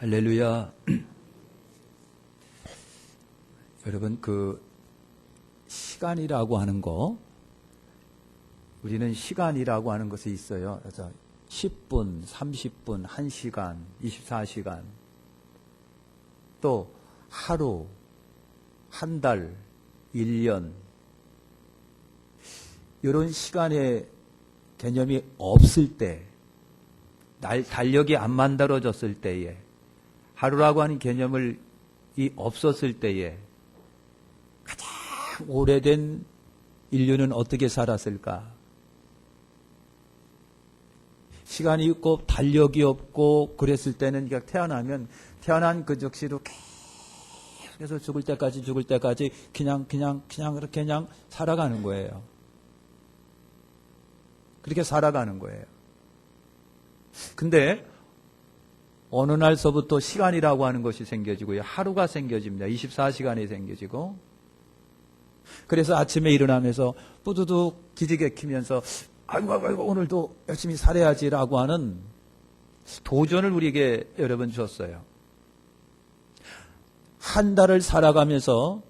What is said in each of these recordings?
할렐루야. 여러분, 시간이라고 하는 거, 우리는 시간이라고 하는 것이 있어요. 그래서 10분, 30분, 1시간, 24시간, 또 하루, 한 달, 1년, 이런 시간의 개념이 없을 때, 달력이 안 만들어졌을 때에, 하루라고 하는 개념이 없었을 때에 가장 오래된 인류는 어떻게 살았을까? 시간이 없고 달력이 없고 그랬을 때는 태어난 그 즉시로 계속해서 죽을 때까지 그냥 살아가는 거예요. 그렇게 살아가는 거예요. 근데 어느 날서부터 시간이라고 하는 것이 생겨지고요. 하루가 생겨집니다. 24시간이 생겨지고. 그래서 아침에 일어나면서 뿌두둑 기지개 키면서 아이고 오늘도 열심히 살아야지라고 하는 도전을 우리에게 여러분 주셨어요. 한 달을 살아가면서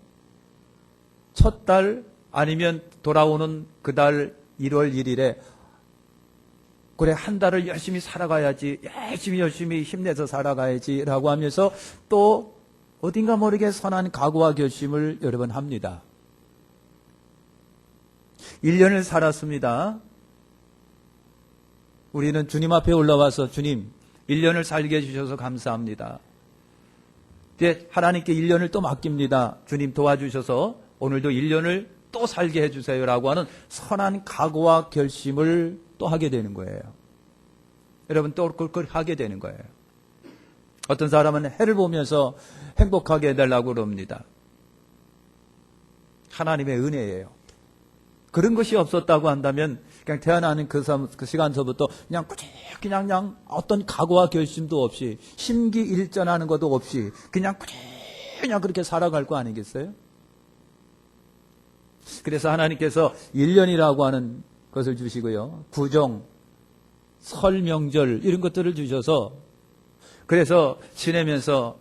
첫 달 아니면 돌아오는 그 달 1월 1일에 그래, 한 달을 열심히 살아가야지, 열심히 힘내서 살아가야지 라고 하면서 또 어딘가 모르게 선한 각오와 결심을 여러 번 합니다. 1년을 살았습니다. 우리는 주님 앞에 올라와서 주님, 1년을 살게 해주셔서 감사합니다. 이제 하나님께 1년을 또 맡깁니다. 주님 도와주셔서 오늘도 1년을 또 살게 해주세요 라고 하는 선한 각오와 결심을 또 하게 되는 거예요. 여러분 또 그걸 하게 되는 거예요. 어떤 사람은 해를 보면서 행복하게 해달라고 그럽니다. 하나님의 은혜예요. 그런 것이 없었다고 한다면 그냥 태어나는 그 시간서부터 그냥 어떤 각오와 결심도 없이 심기일전하는 것도 없이 그냥 그렇게 살아갈 거 아니겠어요? 그래서 하나님께서 1년이라고 하는 것을 주시고요. 구정, 설, 명절 이런 것들을 주셔서 그래서 지내면서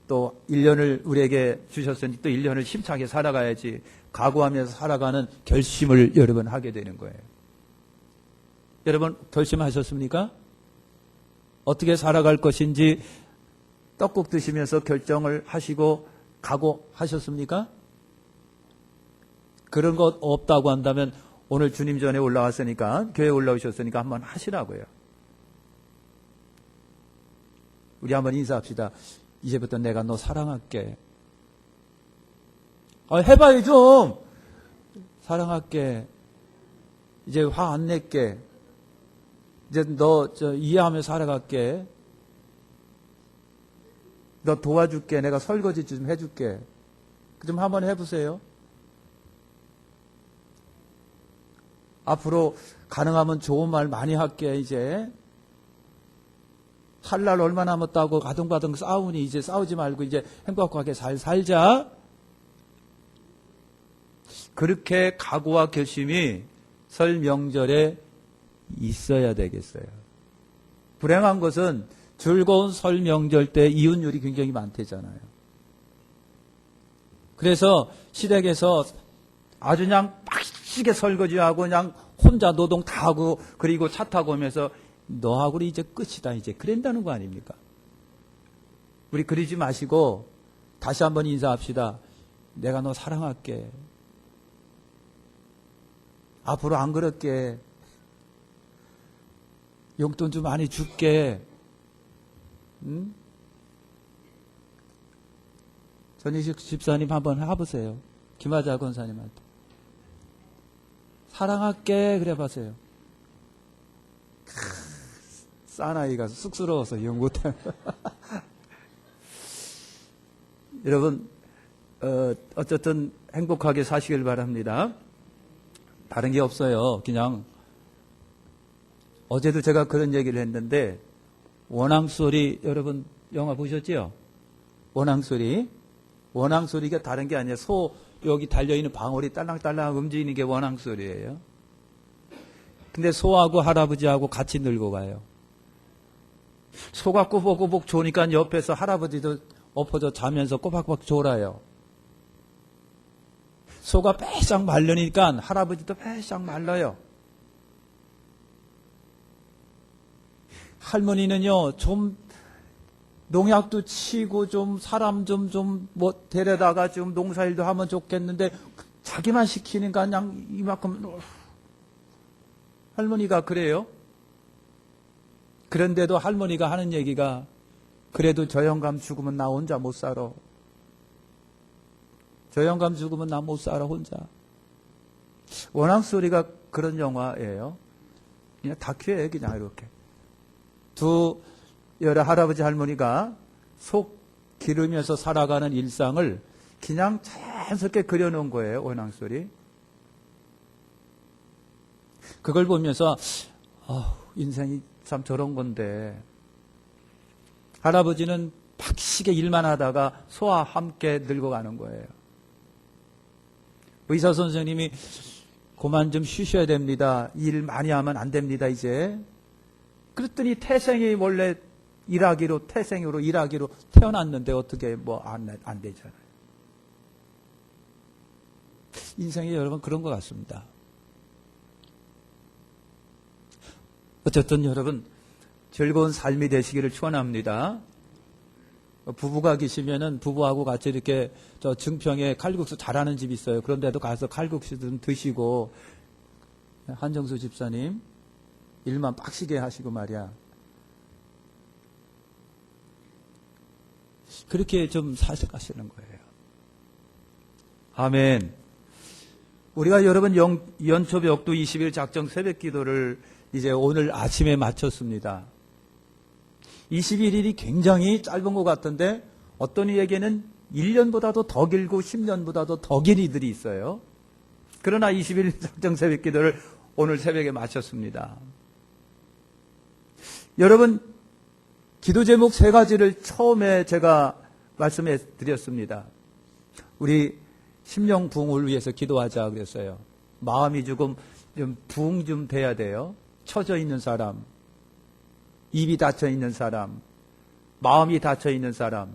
또 1년을 우리에게 주셨으니 또 1년을 힘차게 살아가야지 각오하면서 살아가는 결심을 여러분 하게 되는 거예요. 여러분 결심하셨습니까? 어떻게 살아갈 것인지 떡국 드시면서 결정을 하시고 각오하셨습니까? 그런 것 없다고 한다면 오늘 주님 전에 올라왔으니까 교회에 올라오셨으니까 한번 하시라고요. 우리 한번 인사합시다. 이제부터 내가 너 사랑할게. 해봐요 좀. 사랑할게. 이제 화 안 낼게. 이제 너 이해하며 살아갈게. 너 도와줄게. 내가 설거지 좀 해줄게. 좀 한번 해보세요. 앞으로 가능하면 좋은 말 많이 할게. 이제 살 날 얼마 남았다고 가등가등 싸우니 이제 싸우지 말고 이제 행복하게 잘 살자. 그렇게 각오와 결심이 설 명절에 있어야 되겠어요. 불행한 것은 즐거운 설 명절 때 이혼율이 굉장히 많대잖아요. 그래서 시댁에서 아주 그냥 빡시게 설거지하고 그냥 혼자 노동 다 하고 그리고 차 타고 오면서 너하고는 이제 끝이다 이제 그런다는 거 아닙니까? 우리 그러지 마시고 다시 한번 인사합시다. 내가 너 사랑할게. 앞으로 안 그럴게. 용돈 좀 많이 줄게. 응? 전희식 집사님 한번 해보세요. 김하자 권사님한테. 사랑할게 그래 봐세요. 사나이가 쑥스러워서 영 못해. 여러분 어쨌든 행복하게 사시길 바랍니다. 다른 게 없어요. 그냥 어제도 제가 그런 얘기를 했는데 원앙소리 여러분 영화 보셨죠? 원앙소리가 다른 게 아니에요. 소 여기 달려있는 방울이 딸랑딸랑 움직이는 게 원앙소리예요. 근데 소하고 할아버지하고 같이 늙어가요. 소가 꼬복꼬복 조니까 옆에서 할아버지도 엎어져 자면서 꼬박꼬박 졸아요. 소가 빼싹 말르니까 할아버지도 빼싹 말라요. 할머니는요, 좀 농약도 치고 좀 사람 좀 뭐 데려다가 좀 농사일도 하면 좋겠는데 자기만 시키니까 그냥 이만큼. 할머니가 그래요. 그런데도 할머니가 하는 얘기가 그래도 저 영감 죽으면 나 혼자 못 살아. 저 영감 죽으면 나 못 살아 혼자. 원앙소리가 그런 영화예요. 그냥 다큐예요. 그냥 이렇게. 두 여러 할아버지 할머니가 속 기르면서 살아가는 일상을 그냥 자연스럽게 그려놓은 거예요. 원앙소리. 그걸 보면서 인생이 참 저런 건데, 할아버지는 팍시게 일만 하다가 소와 함께 늙어가는 거예요. 의사 선생님이 그만 좀 쉬셔야 됩니다. 일 많이 하면 안 됩니다 이제. 그랬더니 태생이 원래 태생으로 일하기로 태어났는데 어떻게 뭐 안 되잖아요. 인생이 여러분 그런 것 같습니다. 어쨌든 여러분 즐거운 삶이 되시기를 축원합니다. 부부가 계시면은 부부하고 같이 이렇게 저 증평에 칼국수 잘하는 집이 있어요. 그런데도 가서 칼국수 좀 드시고, 한정수 집사님 일만 빡시게 하시고 말이야. 그렇게 좀 사색하시는 거예요. 아멘. 우리가 여러분 연초벽두 20일 작정 새벽 기도를 이제 오늘 아침에 마쳤습니다. 21일이 굉장히 짧은 것 같은데 어떤 이에게는 1년보다도 더 길고 10년보다도 더 긴 이들이 있어요. 그러나 20일 작정 새벽 기도를 오늘 새벽에 마쳤습니다. 여러분, 기도 제목 3가지를 처음에 제가 말씀해 드렸습니다. 우리 심령 부흥을 위해서 기도하자 그랬어요. 마음이 조금 부흥 좀 돼야 돼요. 처져 있는 사람, 입이 닫혀 있는 사람, 마음이 닫혀 있는 사람,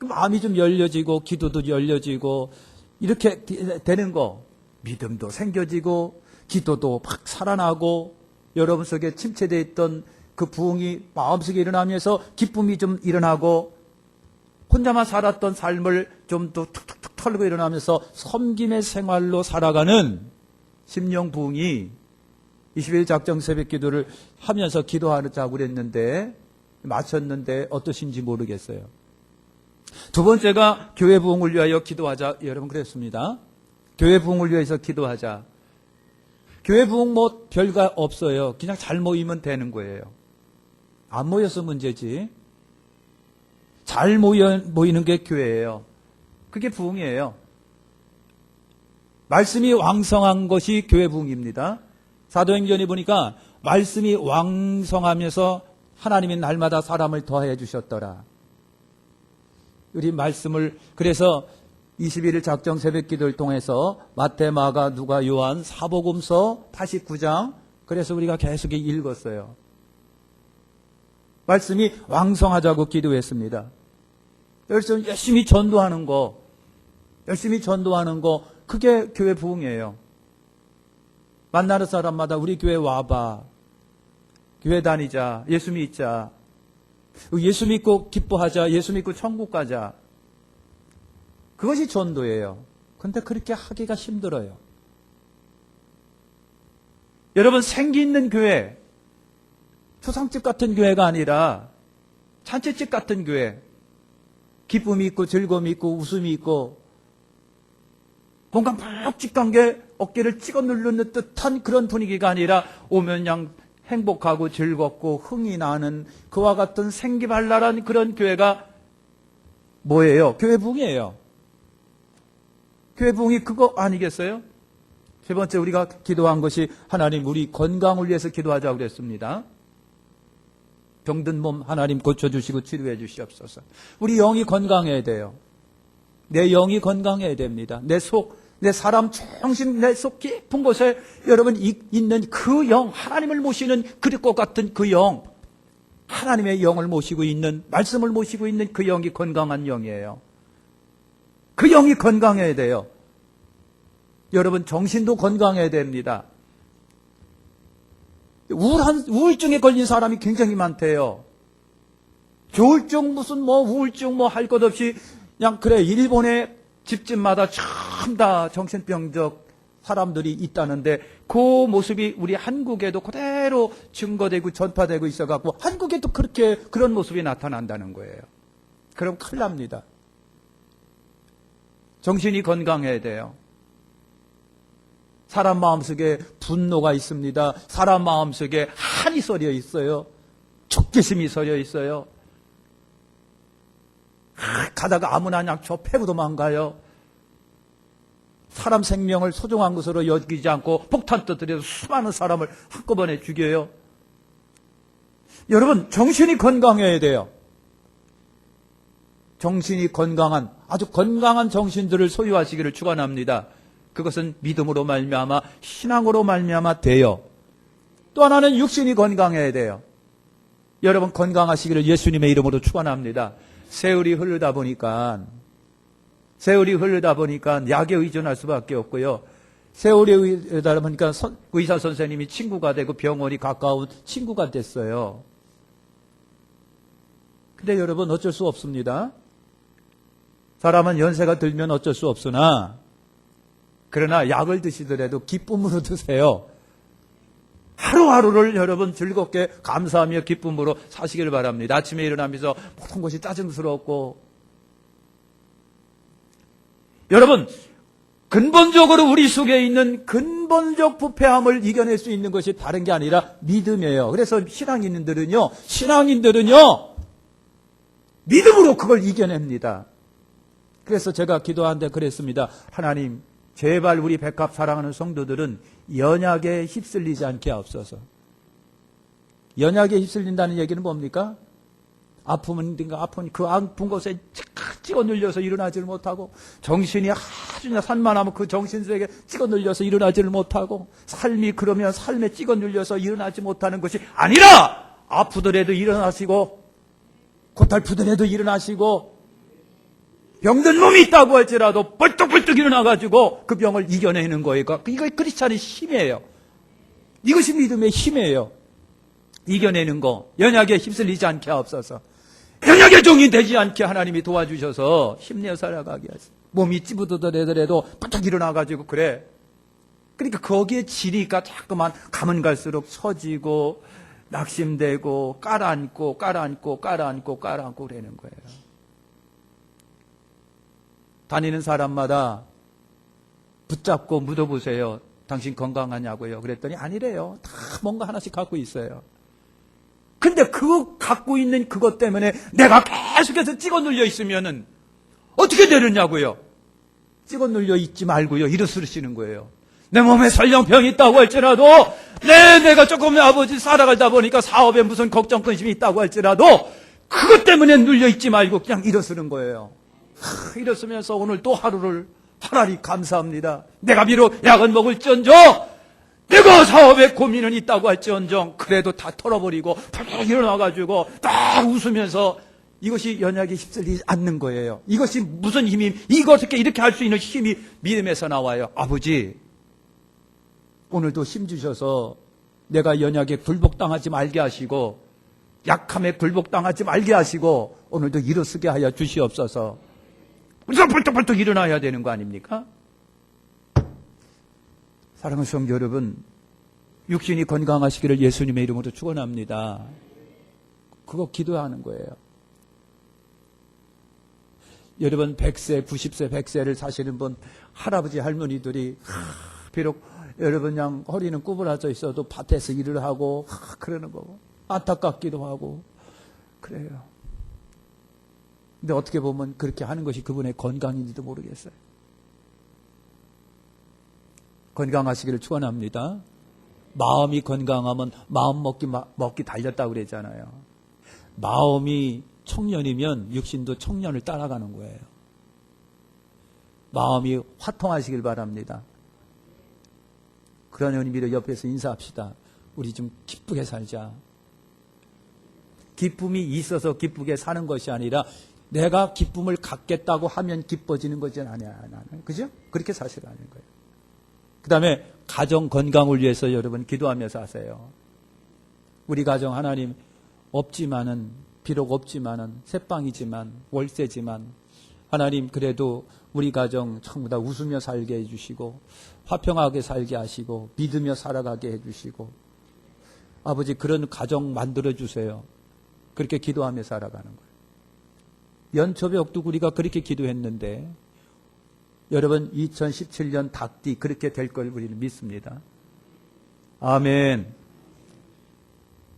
마음이 좀 열려지고 기도도 열려지고 이렇게 되는 거, 믿음도 생겨지고 기도도 막 살아나고 여러분 속에 침체되어 있던 그 부흥이 마음속에 일어나면서 기쁨이 좀 일어나고 혼자만 살았던 삶을 좀 더 툭툭툭 털고 일어나면서 섬김의 생활로 살아가는 심령 부흥이 20일 작정 새벽 기도를 하면서 기도하자고 그랬는데 마쳤는데 어떠신지 모르겠어요. 두 번째가 교회 부흥을 위하여 기도하자. 여러분 그랬습니다. 교회 부흥을 위해서 기도하자. 교회 부흥 뭐 별거 없어요. 그냥 잘 모이면 되는 거예요. 안 모여서 문제지. 잘 모이는 게 교회예요. 그게 부흥이에요. 말씀이 왕성한 것이 교회 부흥입니다. 사도행전에 보니까 말씀이 왕성하면서 하나님이 날마다 사람을 더해 주셨더라. 우리 말씀을 그래서 21일 작정 새벽 기도를 통해서 마태, 마가, 누가, 요한, 사복음서 89장 그래서 우리가 계속 읽었어요. 말씀이 왕성하자고 기도했습니다. 열심히 전도하는 거, 그게 교회 부흥이에요. 만나는 사람마다 우리 교회 와봐. 교회 다니자. 예수 믿자. 예수 믿고 기뻐하자. 예수 믿고 천국 가자. 그것이 전도예요. 그런데 그렇게 하기가 힘들어요. 여러분, 생기 있는 교회, 초상집 같은 교회가 아니라 잔치집 같은 교회, 기쁨이 있고 즐거움이 있고 웃음이 있고 뭔가 묵직한 게 어깨를 찍어 누르는 듯한 그런 분위기가 아니라 오면 그냥 행복하고 즐겁고 흥이 나는 그와 같은 생기발랄한 그런 교회가 뭐예요? 교회 부흥이에요. 교회 부흥이 그거 아니겠어요? 세 번째 우리가 기도한 것이 하나님 우리 건강을 위해서 기도하자고 그랬습니다. 병든 몸 하나님 고쳐주시고 치료해 주시옵소서. 우리 영이 건강해야 돼요. 내 영이 건강해야 됩니다. 내 속, 내 사람 정신, 내 속 깊은 곳에 여러분 있는 그 영, 하나님을 모시는 그릇과 같은 그 영, 하나님의 영을 모시고 있는, 말씀을 모시고 있는 그 영이 건강한 영이에요. 그 영이 건강해야 돼요. 여러분, 정신도 건강해야 됩니다. 우울증에 걸린 사람이 굉장히 많대요. 조울증 무슨 우울증 할 것 없이 그냥 그래, 일본의 집집마다 전부 다 정신병적 사람들이 있다는데 그 모습이 우리 한국에도 그대로 증거되고 전파되고 있어갖고 한국에도 그렇게 그런 모습이 나타난다는 거예요. 그럼 큰일 납니다. 정신이 건강해야 돼요. 사람 마음속에 분노가 있습니다. 사람 마음속에 한이 썰려 있어요. 촉기심이 썰려 있어요. 가다가 아무나 그냥 저 패고 도망가요. 사람 생명을 소중한 것으로 여기지 않고 폭탄 터뜨려서 수많은 사람을 한꺼번에 죽여요. 여러분, 정신이 건강해야 돼요. 정신이 건강한, 아주 건강한 정신들을 소유하시기를 축원합니다. 그것은 믿음으로 말미암아 신앙으로 말미암아 돼요. 또 하나는 육신이 건강해야 돼요. 여러분, 건강하시기를 예수님의 이름으로 축원합니다. 세월이 흐르다 보니까 약에 의존할 수밖에 없고요. 세월이 흐르다 보니까 의사 선생님이 친구가 되고 병원이 가까운 친구가 됐어요. 근데 여러분, 어쩔 수 없습니다. 사람은 연세가 들면 어쩔 수 없으나, 그러나 약을 드시더라도 기쁨으로 드세요. 하루하루를 여러분 즐겁게 감사하며 기쁨으로 사시길 바랍니다. 아침에 일어나면서 모든 것이 짜증스럽고, 여러분, 근본적으로 우리 속에 있는 근본적 부패함을 이겨낼 수 있는 것이 다른 게 아니라 믿음이에요. 그래서 신앙인들은요 믿음으로 그걸 이겨냅니다. 그래서 제가 기도하는데 그랬습니다. 하나님, 제발 우리 백합 사랑하는 성도들은 연약에 휩쓸리지 않게 하옵소서. 연약에 휩쓸린다는 얘기는 뭡니까? 아픈 그 아픈 곳에 찍어 눌려서 일어나지를 못하고, 정신이 아주 산만하면 그 정신세계에 찍어 눌려서 일어나지를 못하고, 삶이 그러면 삶에 찍어 눌려서 일어나지 못하는 것이 아니라, 아프더라도 일어나시고, 고달프더라도 일어나시고, 병든 몸이 있다고 할지라도 벌떡벌떡 일어나가지고 그 병을 이겨내는 거예요. 이거 크리스찬의 힘이에요. 이것이 믿음의 힘이에요. 이겨내는 거, 연약에 휩쓸리지 않게 하옵소서. 연약의 종이 되지 않게 하나님이 도와주셔서 힘내어 살아가게 하세요. 몸이 찌부드더라도 벌떡 일어나가지고 그래. 그러니까 거기에 지리가 자꾸만 가면 갈수록 처지고 낙심되고 깔아앉고 그러는 거예요. 다니는 사람마다 붙잡고 묻어보세요. 당신 건강하냐고요. 그랬더니 아니래요. 다 뭔가 하나씩 갖고 있어요. 근데 그거 갖고 있는 그것 때문에 내가 계속해서 찍어 눌려 있으면은 어떻게 되느냐고요. 찍어 눌려 있지 말고요. 일어서시는 거예요. 내 몸에 설령병이 있다고 할지라도, 내가 조금 아버지 살아가다 보니까 사업에 무슨 걱정 근심이 있다고 할지라도 그것 때문에 눌려 있지 말고 그냥 일어서는 거예요. 일었으면서 오늘 또 하루를 하나님 감사합니다. 내가 비록 약은 먹을지언정, 내가 사업에 고민은 있다고 할지언정, 그래도 다 털어버리고 팍 일어나가지고 딱 웃으면서, 이것이 연약에 휩쓸리지 않는 거예요. 이것이 무슨 힘이, 이거 어떻게 이렇게 할 수 있는 힘이 믿음에서 나와요. 아버지, 오늘도 힘 주셔서 내가 연약에 굴복당하지 말게 하시고, 약함에 굴복당하지 말게 하시고, 오늘도 일어서게 하여 주시옵소서. 우리가 벌떡벌떡 일어나야 되는 거 아닙니까? 사랑하는 성도 여러분, 육신이 건강하시기를 예수님의 이름으로 축원합니다. 그거 기도하는 거예요. 여러분, 100세, 90세, 100세를 사시는 분, 할아버지, 할머니들이 비록 여러분 그냥 허리는 구부러져 있어도 밭에서 일을 하고 그러는 거 안타깝기도 하고 그래요. 근데 어떻게 보면 그렇게 하는 것이 그분의 건강인지도 모르겠어요. 건강하시기를 축원합니다. 마음이 건강하면 마음 먹기 달렸다고 그랬잖아요. 마음이 청년이면 육신도 청년을 따라가는 거예요. 마음이 화통하시길 바랍니다. 그런 의미로 옆에서 인사합시다. 우리 좀 기쁘게 살자. 기쁨이 있어서 기쁘게 사는 것이 아니라 내가 기쁨을 갖겠다고 하면 기뻐지는 것이 아니야. 그죠? 그렇게 사실하는 거예요. 그 다음에 가정 건강을 위해서 여러분 기도하면서 하세요. 우리 가정 하나님 없지만은, 비록 없지만은, 새빵이지만, 월세지만, 하나님 그래도 우리 가정 전부 다 웃으며 살게 해주시고, 화평하게 살게 하시고, 믿으며 살아가게 해주시고, 아버지 그런 가정 만들어주세요. 그렇게 기도하며 살아가는 거예요. 연초벽도 우리가 그렇게 기도했는데, 여러분 2017년 닭띠 그렇게 될 걸 우리는 믿습니다. 아멘.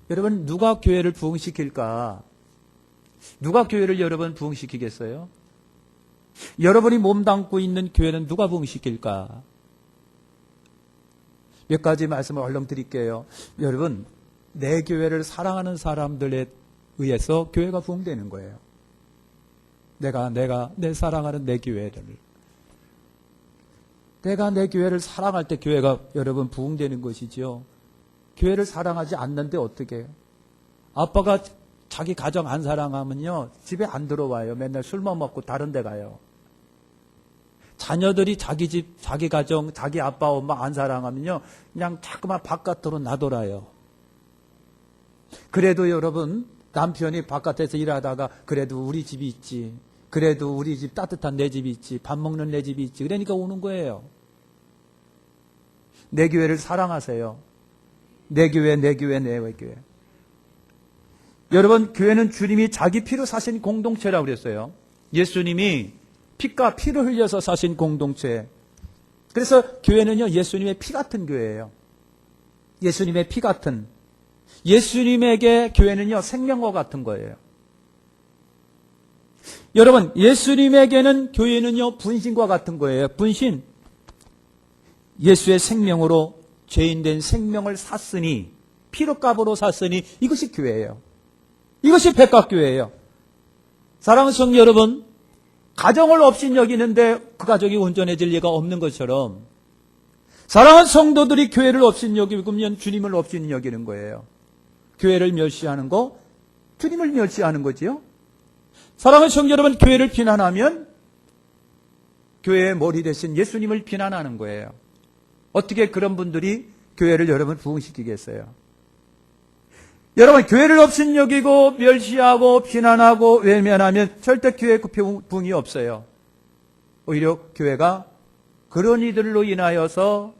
여러분 누가 교회를 부흥시킬까? 누가 교회를 여러분 부흥시키겠어요? 여러분이 몸담고 있는 교회는 누가 부흥시킬까? 몇 가지 말씀을 얼른 드릴게요. 여러분 내 교회를 사랑하는 사람들에 의해서 교회가 부흥되는 거예요. 내가 내 사랑하는 내 교회를, 내가 내 교회를 사랑할 때 교회가 여러분 부흥되는 것이지요. 교회를 사랑하지 않는데 어떻게 해요? 아빠가 자기 가정 안 사랑하면요 집에 안 들어와요. 맨날 술만 먹고 다른 데 가요. 자녀들이 자기 집, 자기 가정, 자기 아빠 엄마 안 사랑하면요 그냥 자꾸만 바깥으로 나돌아요. 그래도 여러분 남편이 바깥에서 일하다가 그래도 우리 집이 있지, 그래도 우리 집 따뜻한 내 집이 있지, 밥 먹는 내 집이 있지, 그러니까 오는 거예요. 내 교회를 사랑하세요. 내 교회, 내 교회, 내 교회. 여러분 교회는 주님이 자기 피로 사신 공동체라고 그랬어요. 예수님이 피가 피를 흘려서 사신 공동체. 그래서 교회는요 예수님의 피 같은 교회예요. 예수님의 피 같은. 예수님에게 교회는요 생명과 같은 거예요. 여러분 예수님에게는 교회는요 분신과 같은 거예요. 분신. 예수의 생명으로 죄인된 생명을 샀으니, 피로값으로 샀으니, 이것이 교회예요. 이것이 백각교회예요. 사랑하는 성도 여러분, 가정을 업신여기는데 그 가족이 온전해질 리가 없는 것처럼 사랑하는 성도들이 교회를 업신여기면 주님을 업신여기는 거예요. 교회를 멸시하는 거, 주님을 멸시하는 거지요. 사랑하는 성도 여러분, 교회를 비난하면 교회의 머리 대신 예수님을 비난하는 거예요. 어떻게 그런 분들이 교회를 여러분 부흥시키겠어요? 여러분 교회를 업신여기고 멸시하고 비난하고 외면하면 절대 교회 부흥이 없어요. 오히려 교회가 그런 이들로 인하여서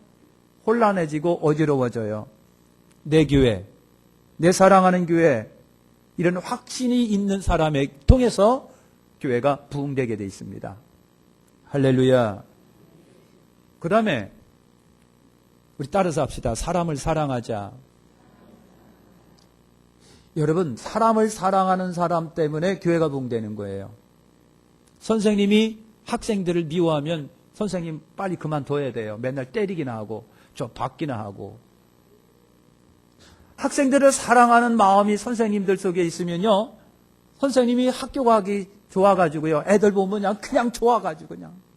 혼란해지고 어지러워져요. 내 교회, 내 사랑하는 교회, 이런 확신이 있는 사람에 통해서 교회가 부흥되게 되어 있습니다. 할렐루야. 그 다음에 우리 따라서 합시다. 사람을 사랑하자. 여러분 사람을 사랑하는 사람 때문에 교회가 부흥되는 거예요. 선생님이 학생들을 미워하면 선생님 빨리 그만둬야 돼요. 맨날 때리기나 하고 좀 받기나 하고. 학생들을 사랑하는 마음이 선생님들 속에 있으면요 선생님이 학교 가기 좋아가지고요 애들 보면 그냥 좋아가지고 그냥.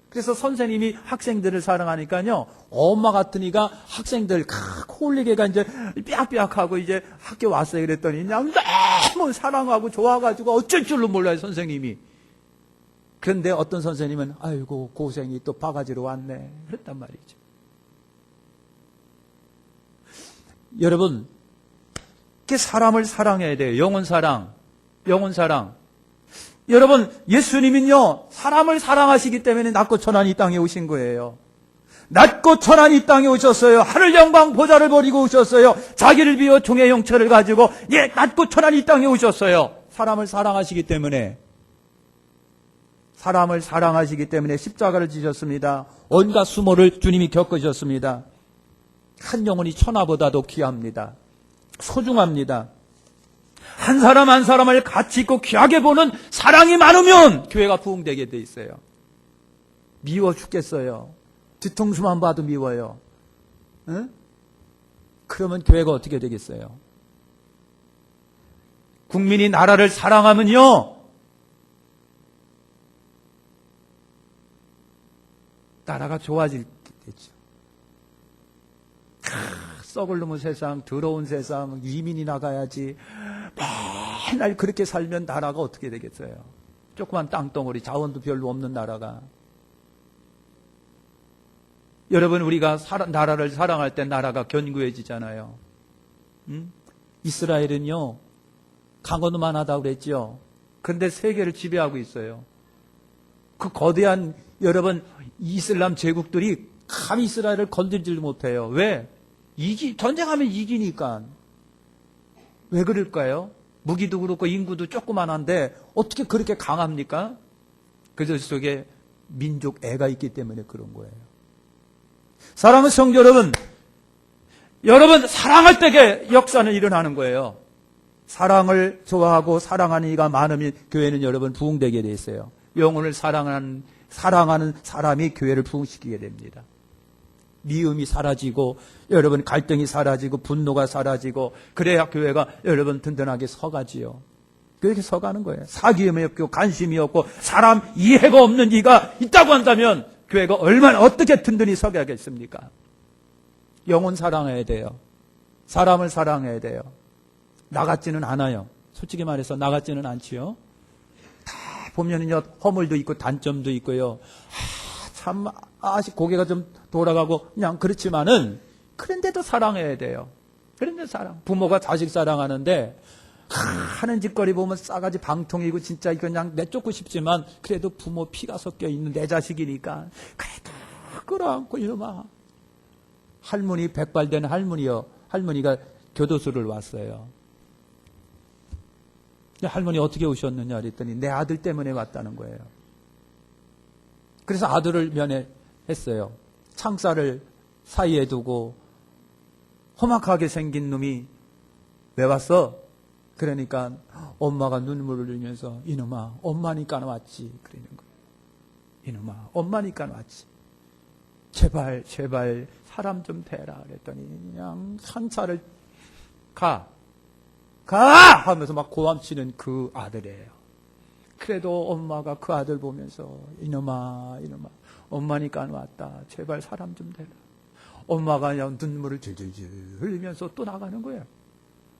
그래서 선생님이 학생들을 사랑하니까요 엄마 같은 이가 학생들 홀리게가 이제 삐약삐약하고 이제 학교 왔어요. 그랬더니 그냥 너무 사랑하고 좋아가지고 어쩔 줄로 몰라요 선생님이. 그런데 어떤 선생님은 아이고 고생이 또 바가지로 왔네 그랬단 말이죠. 여러분 이렇게 사람을 사랑해야 돼요. 영혼 사랑, 영혼 사랑. 여러분 예수님은요 사람을 사랑하시기 때문에 낮고 천한 이 땅에 오신 거예요. 낮고 천한 이 땅에 오셨어요. 하늘 영광 보좌를 버리고 오셨어요. 자기를 비워 종의 형체를 가지고 낮고 천한 이 땅에 오셨어요. 사람을 사랑하시기 때문에. 사람을 사랑하시기 때문에 십자가를 지셨습니다. 온갖 수모를 주님이 겪으셨습니다. 한 영혼이 천하보다도 귀합니다. 소중합니다. 한 사람 한 사람을 가치 있고 귀하게 보는 사랑이 많으면 교회가 부흥되게 돼 있어요. 미워 죽겠어요. 뒤통수만 봐도 미워요. 응? 그러면 교회가 어떻게 되겠어요? 국민이 나라를 사랑하면요 나라가 좋아지겠죠. 썩을 놈의 세상, 더러운 세상, 이민이 나가야지. 맨날 그렇게 살면 나라가 어떻게 되겠어요? 조그만 땅덩어리, 자원도 별로 없는 나라가. 여러분, 우리가 나라를 사랑할 때 나라가 견고해지잖아요. 이스라엘은요, 강건만 하다고 그랬죠. 그런데 세계를 지배하고 있어요. 그 거대한 여러분 이슬람 제국들이 감히 이스라엘을 건들지 못해요. 왜? 전쟁하면 이기니까. 왜 그럴까요? 무기도 그렇고 인구도 조그만한데 어떻게 그렇게 강합니까? 그 속에 민족 애가 있기 때문에 그런 거예요. 사랑하는 성도 여러분 사랑할 때 역사는 일어나는 거예요. 사랑을 좋아하고 사랑하는 이가 많으면 교회는 여러분 부흥되게 돼 있어요. 영혼을 사랑하는 사람이 교회를 부흥시키게 됩니다. 미움이 사라지고 여러분 갈등이 사라지고 분노가 사라지고 그래야 교회가 여러분 든든하게 서가지요. 그렇게 서가는 거예요. 사기음이 없고 관심이 없고 사람 이해가 없는 이가 있다고 한다면 교회가 얼마나 어떻게 든든히 서가겠습니까? 영혼 사랑해야 돼요. 사람을 사랑해야 돼요. 나 같지는 않아요. 솔직히 말해서 나 같지는 않지요. 다 보면은요 허물도 있고 단점도 있고요. 참 고개가 좀 돌아가고 그냥 그렇지만은 그런데도 사랑해야 돼요. 그런데 부모가 자식 사랑하는데 하는 짓거리 보면 싸가지 방통이고 진짜 그냥 내쫓고 싶지만 그래도 부모 피가 섞여 있는 내 자식이니까 그래도 끌어안고 이놈아. 할머니 백발된 할머니가 교도소를 왔어요. 할머니 어떻게 오셨느냐 그랬더니 내 아들 때문에 왔다는 거예요. 그래서 아들을 면회했어요. 창살을 사이에 두고 험악하게 생긴 놈이 왜 왔어? 그러니까 엄마가 눈물을 흘리면서 이놈아 엄마니까 왔지 그러는 거예요. 이놈아 엄마니까 왔지. 제발 사람 좀 대라 그랬더니 그냥 산차를 가 하면서 막 고함치는 그 아들이에요. 그래도 엄마가 그 아들 보면서 이놈아 엄마니까 왔다. 제발 사람 좀 대라. 엄마가 그냥 눈물을 질질질 흘리면서 또 나가는 거예요.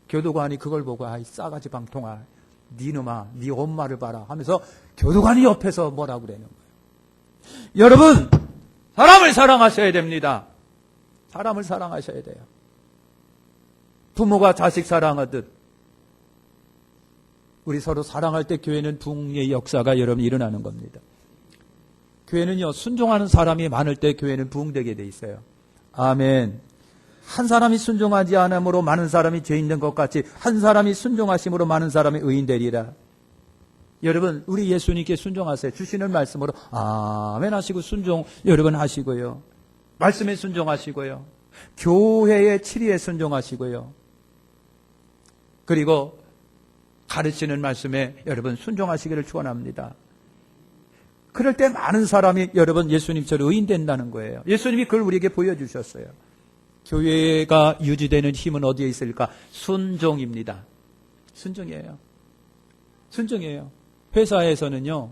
교도관이 그걸 보고 아이 싸가지 방통아 니놈아 니 엄마를 봐라 하면서 교도관이 옆에서 뭐라고 그러는 거예요. 여러분 사람을 사랑하셔야 됩니다. 사람을 사랑하셔야 돼요. 부모가 자식 사랑하듯 우리 서로 사랑할 때 교회는 부흥의 역사가 여러분 일어나는 겁니다. 교회는요 순종하는 사람이 많을 때 교회는 부흥되게 돼 있어요. 아멘. 한 사람이 순종하지 않음으로 많은 사람이 죄 있는 것 같이 한 사람이 순종하심으로 많은 사람이 의인 되리라. 여러분 우리 예수님께 순종하세요. 주시는 말씀으로 아멘 하시고 순종 여러분 하시고요. 말씀에 순종하시고요. 교회의 치리에 순종하시고요. 그리고 가르치는 말씀에 여러분 순종하시기를 축원합니다. 그럴 때 많은 사람이 여러분 예수님처럼 의인 된다는 거예요. 예수님이 그걸 우리에게 보여주셨어요. 교회가 유지되는 힘은 어디에 있을까? 순종입니다. 순종이에요. 회사에서는요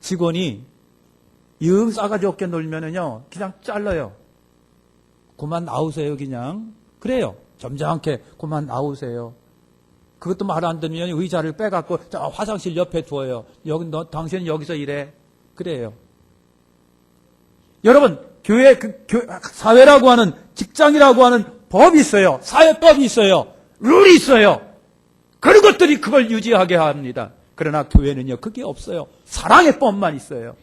직원이 영 싸가지 없게 놀면은요 그냥 잘라요. 그만 나오세요 그냥. 그래요. 점잖게 그만 나오세요. 그것도 말 안 듣면 의자를 빼갖고 저 화장실 옆에 두어요. 당신은 여기서 일해. 그래요. 여러분 교회 사회라고 하는 직장이라고 하는 법이 있어요. 사회법이 있어요. 룰이 있어요. 그런 것들이 그걸 유지하게 합니다. 그러나 교회는요 그게 없어요. 사랑의 법만 있어요.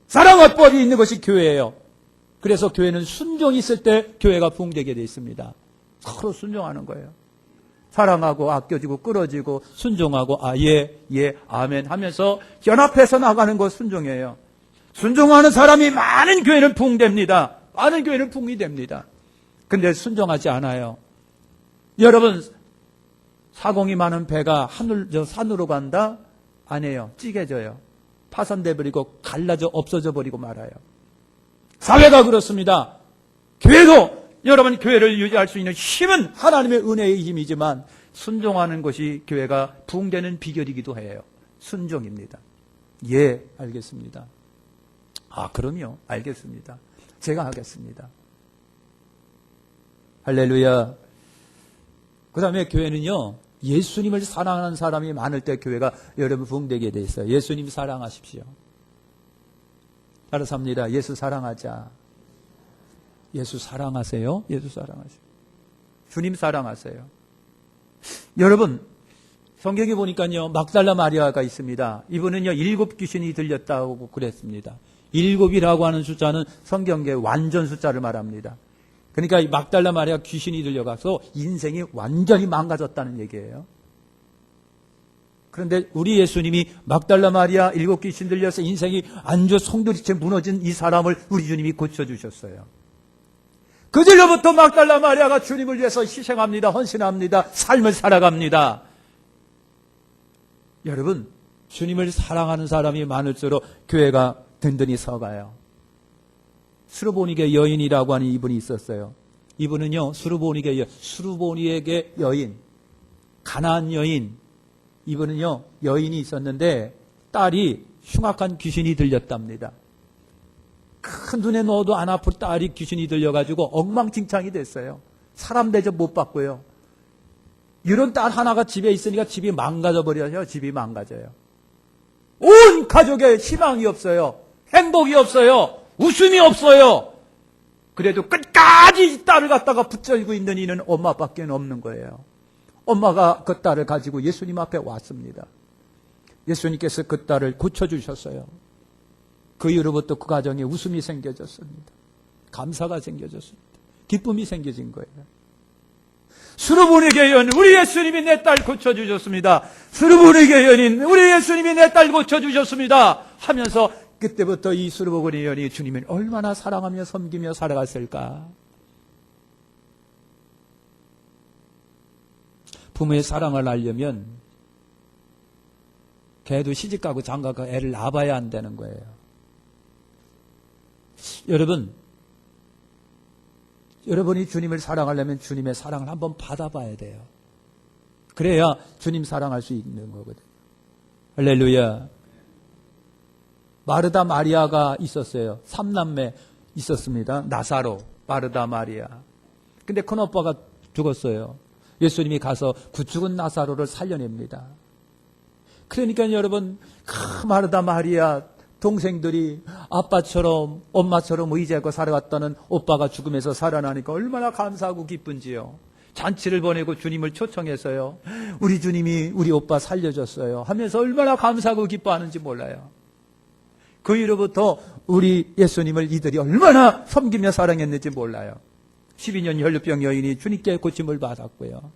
사랑의 법이 있는 것이 교회예요. 그래서 교회는 순종이 있을 때 교회가 부흥되게 되어 있습니다. 서로 순종하는 거예요. 사랑하고 아껴주고 끌어주고 순종하고 예 아멘 하면서 연합해서 나가는 것 순종이에요. 순종하는 사람이 많은 교회는 부흥됩니다. 많은 교회는 부흥이 됩니다. 근데 순종하지 않아요. 여러분 사공이 많은 배가 산으로 간다? 아니에요. 찌개져요. 파손돼 버리고 갈라져 없어져 버리고 말아요. 사회가 그렇습니다. 교회도 여러분 교회를 유지할 수 있는 힘은 하나님의 은혜의 힘이지만 순종하는 것이 교회가 부흥되는 비결이기도 해요. 순종입니다. 예, 알겠습니다. 그럼요. 알겠습니다. 제가 하겠습니다. 할렐루야. 그 다음에 교회는요, 예수님을 사랑하는 사람이 많을 때 교회가 여러분 부흥되게 돼 있어요. 예수님 사랑하십시오. 따라서 합니다. 예수 사랑하자. 예수 사랑하세요. 예수 사랑하세요. 주님 사랑하세요. 여러분, 성경에 보니까요, 막달라 마리아가 있습니다. 이분은요, 7 귀신이 들렸다고 그랬습니다. 7이라고 하는 숫자는 성경의 완전 숫자를 말합니다. 그러니까 이 막달라 마리아 귀신이 들려가서 인생이 완전히 망가졌다는 얘기예요. 그런데 우리 예수님이 막달라 마리아 7 귀신 들려서 인생이 안주 송두리째 무너진 이 사람을 우리 주님이 고쳐주셨어요. 그들로부터 막달라 마리아가 주님을 위해서 희생합니다. 헌신합니다. 삶을 살아갑니다. 여러분, 주님을 사랑하는 사람이 많을수록 교회가 든든히 서가요. 수르보니게 여인이라고 하는 이분이 있었어요. 이분은요, 수르보니에게 여인, 가나안 여인, 이분은요, 여인이 있었는데 딸이 흉악한 귀신이 들렸답니다. 큰 눈에 넣어도 안 아플 딸이 귀신이 들려가지고 엉망진창이 됐어요. 사람 대접 못 받고요. 이런 딸 하나가 집에 있으니까 집이 망가져 버려요. 집이 망가져요. 온 가족에 희망이 없어요. 행복이 없어요. 웃음이 없어요. 그래도 끝까지 이 딸을 갖다가 붙들고 있는 이는 엄마밖에 없는 거예요. 엄마가 그 딸을 가지고 예수님 앞에 왔습니다. 예수님께서 그 딸을 고쳐주셨어요. 그 이후로부터 그 가정에 웃음이 생겨졌습니다. 감사가 생겨졌습니다. 기쁨이 생겨진 거예요. 수르보니게 여인, 우리 예수님이 내 딸 고쳐주셨습니다. 수르보니게 여인, 우리 예수님이 내 딸 고쳐주셨습니다. 하면서 그때부터 이 수르보니 여인이 주님을 얼마나 사랑하며 섬기며 살아갔을까. 부모의 사랑을 알려면 걔도 시집가고 장가가고 애를 낳아봐야 안 되는 거예요. 여러분이 주님을 사랑하려면 주님의 사랑을 한번 받아봐야 돼요. 그래야 주님 사랑할 수 있는 거거든요. 할렐루야. 마르다 마리아가 있었어요. 3남매 있었습니다. 나사로, 마르다 마리아. 근데 큰오빠가 죽었어요. 예수님이 가서 그 죽은 나사로를 살려냅니다. 그러니까 여러분, 마르다 마리아 동생들이 아빠처럼 엄마처럼 의지하고 살아왔다는 오빠가 죽음에서 살아나니까 얼마나 감사하고 기쁜지요. 잔치를 보내고 주님을 초청해서요, 우리 주님이 우리 오빠 살려줬어요 하면서 얼마나 감사하고 기뻐하는지 몰라요. 그 이후로부터 우리 예수님을 이들이 얼마나 섬기며 사랑했는지 몰라요. 12년 혈루병 여인이 주님께 고침을 받았고요.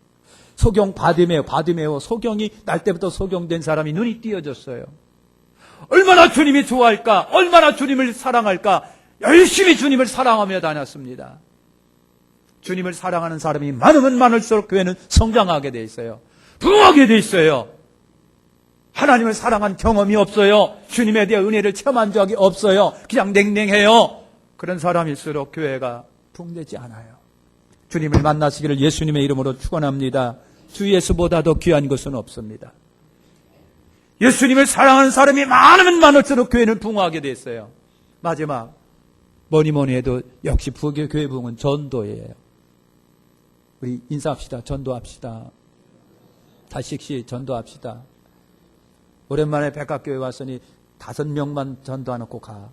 소경 바디메오 소경이 날 때부터 소경된 사람이 눈이 띄어졌어요. 얼마나 주님이 좋아할까, 얼마나 주님을 사랑할까, 열심히 주님을 사랑하며 다녔습니다. 주님을 사랑하는 사람이 많으면 많을수록 교회는 성장하게 돼 있어요. 부흥하게 돼 있어요. 하나님을 사랑한 경험이 없어요. 주님에 대한 은혜를 체험한 적이 없어요. 그냥 냉랭해요. 그런 사람일수록 교회가 부흥되지 않아요. 주님을 만나시기를 예수님의 이름으로 축원합니다. 주 예수보다 더 귀한 것은 없습니다. 예수님을 사랑하는 사람이 많으면 많을수록 교회는 부흥하게 됐어요. 마지막, 뭐니 해도 역시 교회 부흥은 전도예요. 우리 인사합시다. 전도합시다. 다시씩 전도합시다. 오랜만에 백합교회 왔으니 5명만 전도해놓고 가.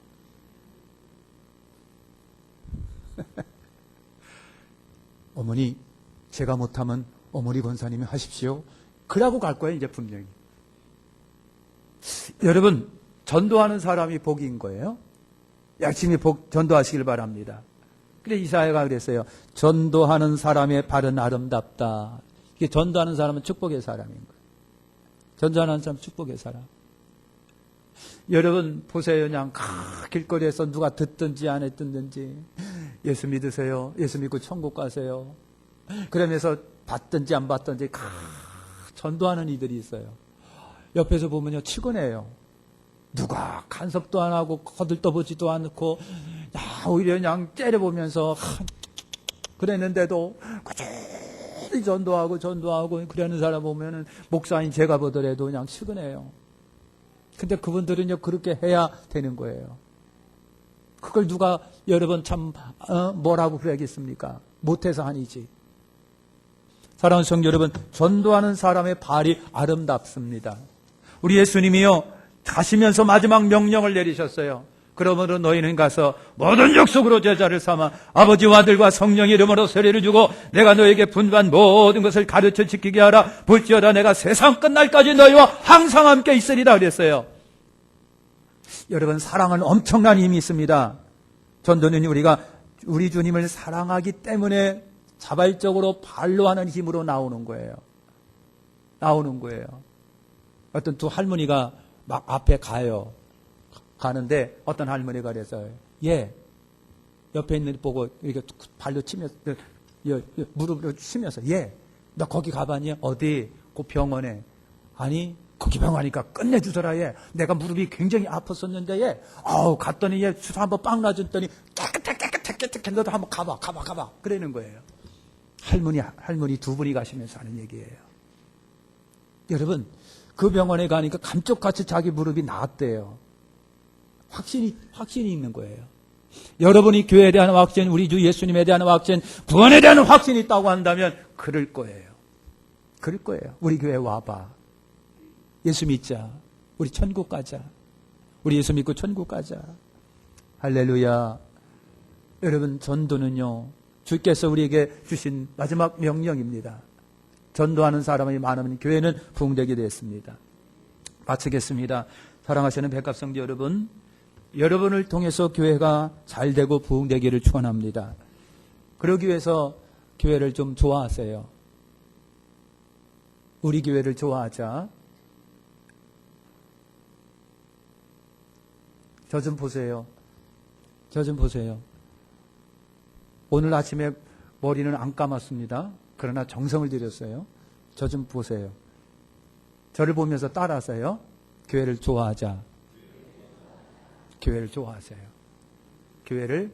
어머니, 제가 못하면 어머니 권사님이 하십시오. 그러고 갈 거예요, 이제 분명히. 여러분, 전도하는 사람이 복인 거예요. 열심히 전도하시길 바랍니다. 그래, 이사야가 그랬어요. 전도하는 사람의 발은 아름답다. 이게 전도하는 사람은 축복의 사람인 거예요. 전도하는 사람은 축복의 사람. 여러분 보세요. 그냥 길거리에서 누가 듣든지 안 듣든지 예수 믿으세요. 예수 믿고 천국 가세요. 그러면서 받든지 안 받든지 전도하는 이들이 있어요. 옆에서 보면요, 치근해요. 누가 간섭도 안 하고 거들떠보지도 않고 오히려 그냥 째려보면서 그랬는데도 꾸준히 전도하고 그러는 사람 보면은 목사인 제가 보더라도 그냥 치근해요. 근데 그분들은요, 그렇게 해야 되는 거예요. 그걸 누가 여러분 참 뭐라고 그래야겠습니까? 못해서 아니지. 사랑하는 성도 여러분, 전도하는 사람의 발이 아름답습니다. 우리 예수님이요, 가시면서 마지막 명령을 내리셨어요. 그러므로 너희는 가서 모든 족속으로 제자를 삼아 아버지와 아들과 성령의 이름으로 세례를 주고 내가 너에게 분부한 모든 것을 가르쳐 지키게 하라. 볼지어다 내가 세상 끝날까지 너희와 항상 함께 있으리라 그랬어요. 여러분, 사랑은 엄청난 힘이 있습니다. 전도는 우리가 우리 주님을 사랑하기 때문에 자발적으로 발로 하는 힘으로 나오는 거예요. 나오는 거예요. 어떤 두 할머니가 막 앞에 가는데 어떤 할머니가 그래서 옆에 있는 보고 이렇게 발로 치면서 무릎으로 치면서 너 거기 가봤니? 어디? 그 병원에. 아니 거기 병원이니까 끝내주더라. 내가 무릎이 굉장히 아팠었는데 갔더니 주사 한번 빵 놔줬더니 깨끗해 너도 한번 가봐 그러는 거예요. 할머니 두 분이 가시면서 하는 얘기예요. 여러분, 그 병원에 가니까 감쪽같이 자기 무릎이 나았대요. 확신이 있는 거예요. 여러분이 교회에 대한 확신, 우리 주 예수님에 대한 확신, 구원에 대한 확신이 있다고 한다면 그럴 거예요. 그럴 거예요. 우리 교회에 와봐. 예수 믿자. 우리 천국 가자. 우리 예수 믿고 천국 가자. 할렐루야. 여러분, 전도는요, 주께서 우리에게 주신 마지막 명령입니다. 전도하는 사람이 많으면 교회는 부흥되게 됐습니다. 마치겠습니다. 사랑하시는 백합성도 여러분, 여러분을 통해서 교회가 잘 되고 부흥되기를 축원합니다. 그러기 위해서 교회를 좀 좋아하세요. 우리 교회를 좋아하자. 저 좀 보세요. 오늘 아침에 머리는 안 감았습니다. 그러나 정성을 들였어요. 저 좀 보세요. 저를 보면서 따라하세요. 교회를 좋아하자. 교회를 좋아하세요. 교회를,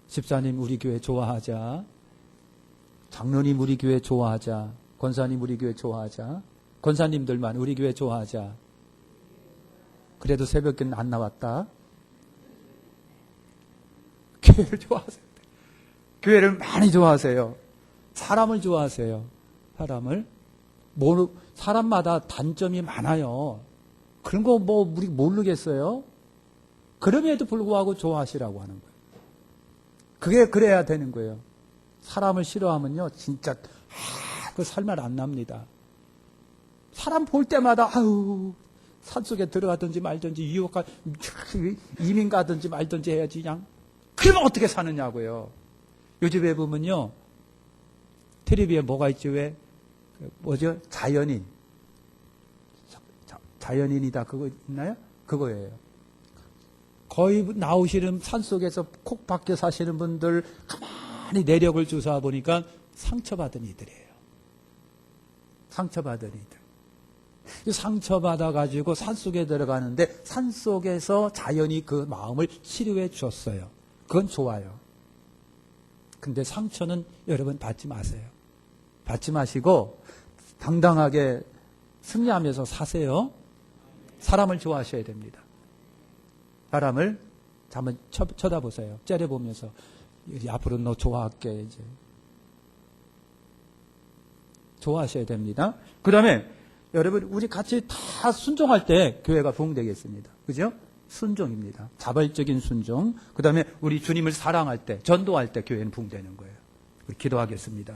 집사님 우리 교회 좋아하자. 장로님 우리 교회 좋아하자. 권사님 우리 교회 좋아하자. 권사님들만 우리 교회 좋아하자. 그래도 새벽에는 안 나왔다. 교회를 좋아하세요. 교회를 많이 좋아하세요. 사람을 좋아하세요. 사람마다 단점이 많아요. 그런 거 우리 모르겠어요? 그럼에도 불구하고 좋아하시라고 하는 거예요. 그게 그래야 되는 거예요. 사람을 싫어하면요, 진짜, 그 살만 안 납니다. 사람 볼 때마다, 산속에 들어가든지 말든지, 이민 가든지 말든지 해야지, 그냥. 그러면 어떻게 사느냐고요. 요즘에 보면요, 텔레비에 뭐가 있죠? 자연인. 자연인이다. 그거 있나요? 그거예요. 거의 나오시는 산속에서 콕 박혀 사시는 분들 가만히 내력을 조사해 보니까 상처받은 이들이에요. 상처받은 이들. 상처받아가지고 산속에 들어가는데 산속에서 자연이 그 마음을 치료해 주었어요. 그건 좋아요. 근데 상처는 여러분 받지 마세요. 받지 마시고 당당하게 승리하면서 사세요. 사람을 좋아하셔야 됩니다. 사람을 한번 쳐다보세요. 째려보면서 앞으로 너 좋아할게. 이제 좋아하셔야 됩니다. 그 다음에 여러분 우리 같이 다 순종할 때 교회가 부흥되겠습니다. 그죠? 순종입니다. 자발적인 순종. 그 다음에 우리 주님을 사랑할 때, 전도할 때 교회는 부흥되는 거예요. 우리 기도하겠습니다.